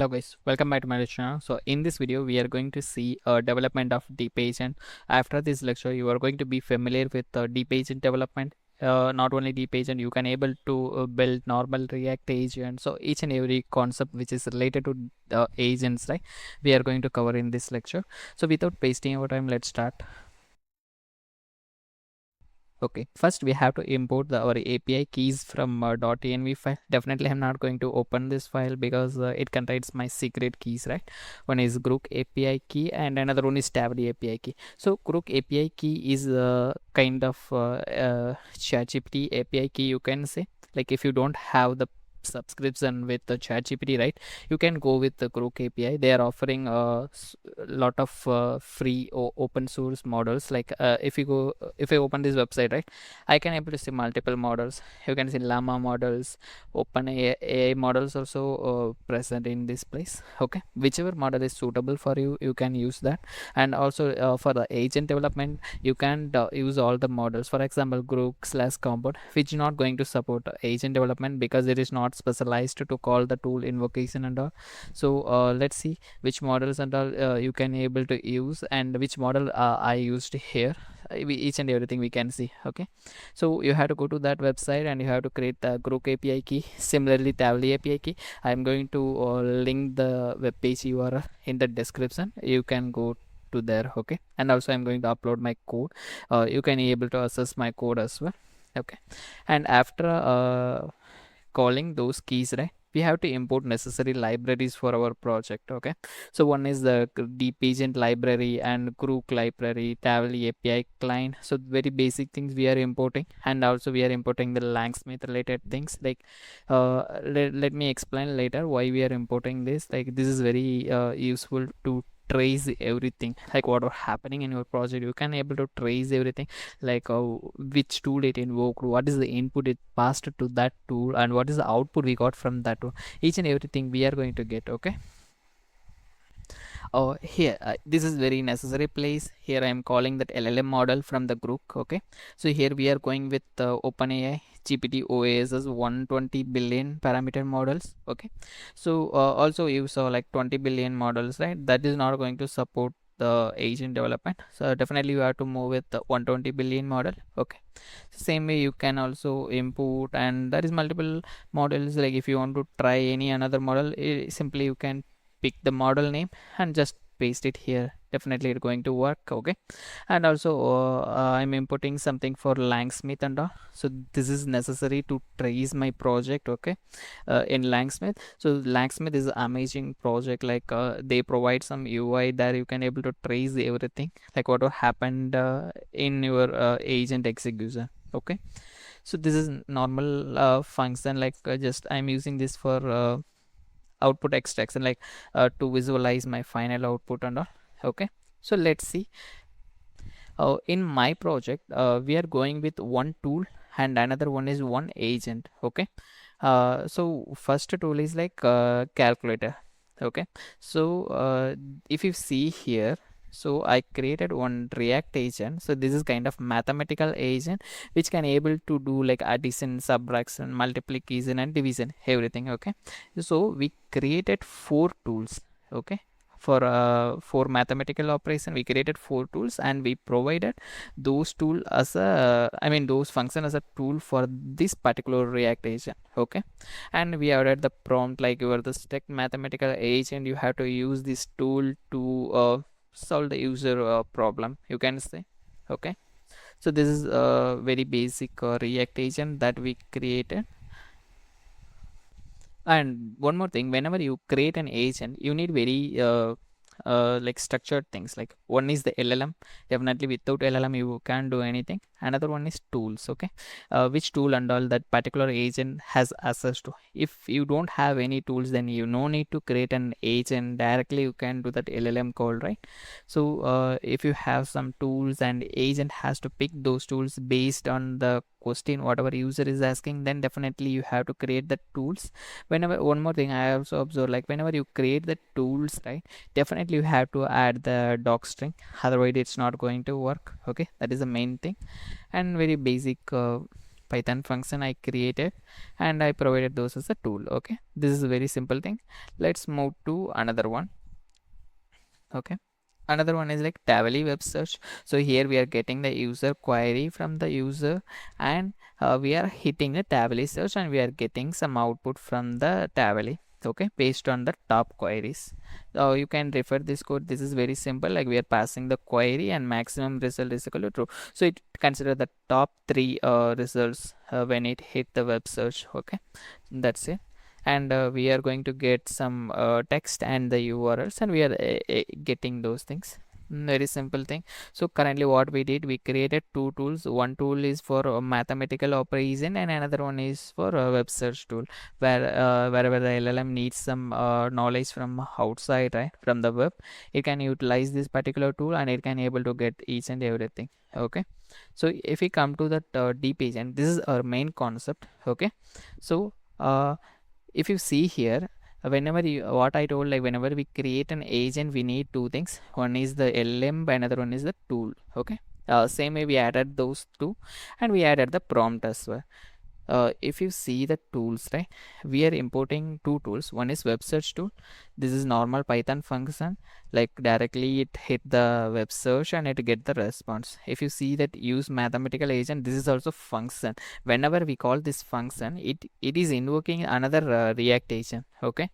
Hello guys, welcome back to my channel. So in this video we are going to see development of deep agent. After this lecture you are going to be familiar with deep agent development. Not only deep agent, you can able to build normal React agent. So each and every concept which is related to agents, right, we are going to cover in this lecture. So without wasting our time, let's start. Okay, first we have to import our API keys from .env file. Definitely I'm not going to open this file because it contains my secret keys, right? One is Grook API key and another one is Tably API key. So Grook API key is kind of ChatGPT API key, you can say. Like if you don't have the subscription with the ChatGPT, right, you can go with the Grook API. They are offering a lot of free or open source models. Like if I open this website, right, I can able to see multiple models. You can see llama models, open AI models also present in this place. Okay, whichever model is suitable for you, you can use that. And also for the agent development, you can use all the models. For example, Grook/Compound, which is not going to support agent development because it is not specialized to call the tool invocation and all. So let's see which models and all you can able to use and which model I used here. Each and everything we can see. Okay, so you have to go to that website and you have to create the Grook API key. Similarly, Tably API key, I'm going to link the web page URL in the description. You can go to there. Okay, and also I'm going to upload my code. You can able to access my code as well. Okay, and after calling those keys, right, we have to import necessary libraries for our project. Okay, so one is the deep agent library and Grook library, Tably API client. So very basic things we are importing, and also we are importing the langsmith related things. Like let me explain later why we are importing this. Like this is very useful to trace everything, like what are happening in your project. You can able to trace everything, like which tool it invoked, what is the input it passed to that tool, and what is the output we got from that tool. Each and everything we are going to get. Okay, here this is very necessary place. Here I am calling that LLM model from the group. Okay, so here we are going with OpenAI GPT OAS as 120 billion parameter models. Okay, so also you saw like 20 billion models, right? That is not going to support the agent development, so definitely you have to move with the 120 billion model. Okay, same way you can also import, and there is multiple models. Like if you want to try any another model, simply you can pick the model name and just paste it here. Definitely it's going to work. Okay, and also I'm importing something for langsmith and all. So this is necessary to trace my project. Okay, in langsmith. So langsmith is an amazing project. Like they provide some UI that you can able to trace everything, like what happened in your agent execution. Okay, so this is normal function. Like just I'm using this for output extraction, like to visualize my final output and all. Okay, so let's see. In my project we are going with one tool and another one is one agent. Okay, so first tool is like calculator. Okay, so if you see here, so I created one React agent. So this is kind of mathematical agent which can able to do like addition, subtraction, multiplication and division, everything. Okay, so we created four tools. Okay, for mathematical operation we created four tools and we provided those tool as a, I mean those function as a tool for this particular React agent. Okay, and we added the prompt like you are the strict mathematical agent, you have to use this tool to solve the user problem, you can say. Okay, so this is a very basic React agent that we created. And one more thing, whenever you create an agent, you need very like structured things. Like one is the LLM. Definitely without LLM you can't do anything. Another one is tools. Okay, which tool and all that particular agent has access to. If you don't have any tools, then you no need to create an agent. Directly you can do that LLM call, right? So if you have some tools and agent has to pick those tools based on the question whatever user is asking, then definitely you have to create the tools. Whenever, one more thing I also observe, like whenever you create the tools, right, definitely you have to add the doc string, otherwise it's not going to work. Okay, that is the main thing and very basic Python function I created and I provided those as a tool. Okay, this is a very simple thing. Let's move to another one. Okay, another one is like Tavily web search. So here we are getting the user query from the user, and we are hitting the Tavily search and we are getting some output from the Tavily, okay, based on the top queries. So you can refer this code. This is very simple, like we are passing the query and maximum result is equal to true. So it consider the top three results when it hit the web search. Okay, that's it. And we are going to get some text and the URLs, and we are getting those things. Very simple thing. So currently what we did, we created two tools. One tool is for mathematical operation and another one is for a web search tool, where wherever the LLM needs some knowledge from outside, right, from the web, it can utilize this particular tool and it can able to get each and everything. Okay, so if we come to that deep agent, this is our main concept. Okay, so if you see here, whenever you, what I told, like whenever we create an agent, we need two things. One is the LM, another one is the tool. Okay, same way we added those two, and we added the prompt as well. If you see the tools, right, we are importing two tools. One is web search tool. This is normal Python function, like directly it hit the web search and it get the response. If you see that use mathematical agent, this is also function. Whenever we call this function, it is invoking another React agent. Okay,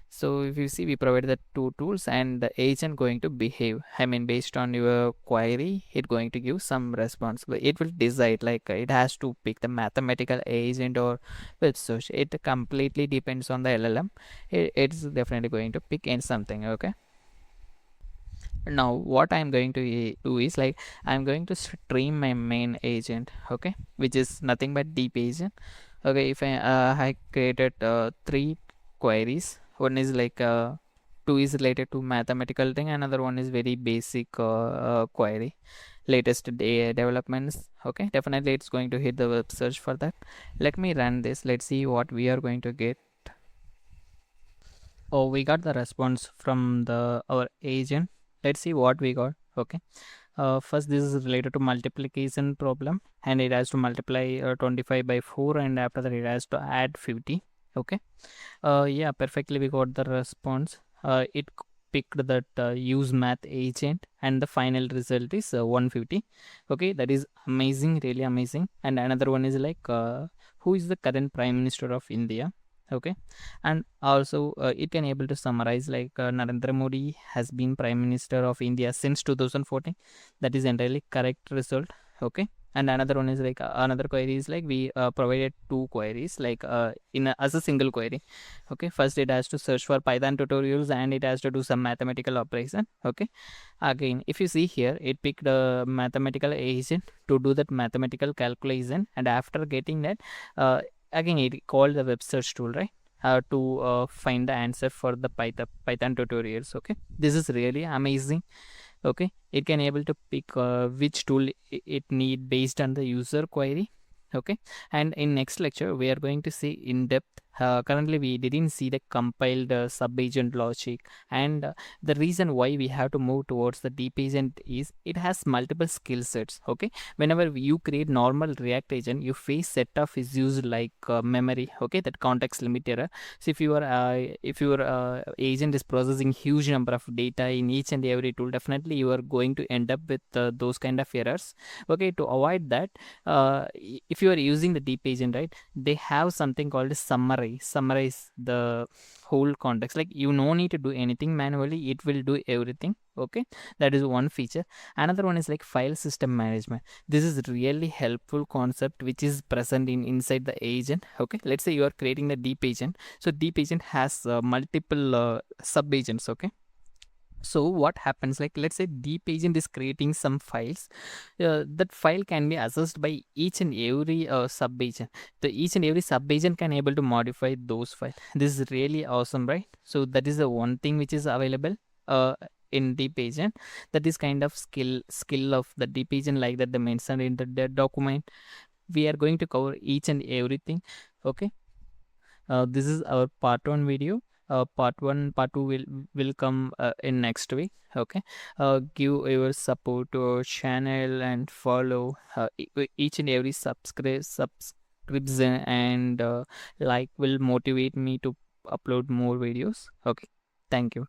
so if you see, we provided the two tools and the agent going to behave, I mean based on your query, it going to give some response, but it will decide, like it has to pick the mathematical agent or web search. It completely depends on the LLM. It's definitely going to pick in something. Okay, now what I'm going to do is, like, I'm going to stream my main agent, okay, which is nothing but deep agent. Okay, if I created three queries. One is like two is related to mathematical thing, another one is very basic query, latest developments. Okay, definitely it's going to hit the web search for that. Let me run this. Let's see what we are going to get. Oh, we got the response from the our agent. Let's see what we got. Okay, first this is related to multiplication problem, and it has to multiply 25 by 4, and after that it has to add 50. Okay, yeah, perfectly we got the response. It picked that use math agent, and the final result is 150. Okay, that is amazing, really amazing. And another one is like who is the current prime minister of India. Okay, and also it can able to summarize, like Narendra Modi has been prime minister of India since 2014. That is entirely correct result. Okay, and another one is like another query is like we provided two queries, like as a single query. Okay, first it has to search for Python tutorials and it has to do some mathematical operation. Okay, again if you see here, it picked a mathematical agent to do that mathematical calculation, and after getting that again it called the web search tool, right, to find the answer for the Python tutorials. Okay, this is really amazing. Okay, it can able to pick which tool it need based on the user query. Okay, and in next lecture we are going to see in depth. Currently we didn't see the compiled sub agent logic, and the reason why we have to move towards the deep agent is it has multiple skill sets. Okay, whenever you create normal React agent, you face set of issues like memory, okay, that context limit error. So if your agent is processing huge number of data in each and every tool, definitely you are going to end up with those kind of errors. Okay, to avoid that, if you are using the deep agent, right, they have something called a summarize the whole context. Like you no need to do anything manually, it will do everything. Okay, that is one feature. Another one is like file system management. This is really helpful concept which is present in inside the agent. Okay, let's say you are creating the deep agent. So deep agent has multiple sub agents. Okay, so what happens, like let's say deep agent is creating some files. That file can be accessed by each and every sub agent. The each and every sub agent can able to modify those files. This is really awesome, right? So that is the one thing which is available in deep agent. That is kind of skill of the deep agent, like that they mentioned in the document. We are going to cover each and everything. Okay, this is our part 1 video. part 1, part 2 will come in next week. Okay, give your support to our channel and follow each and every subscription and like will motivate me to upload more videos. Okay, thank you.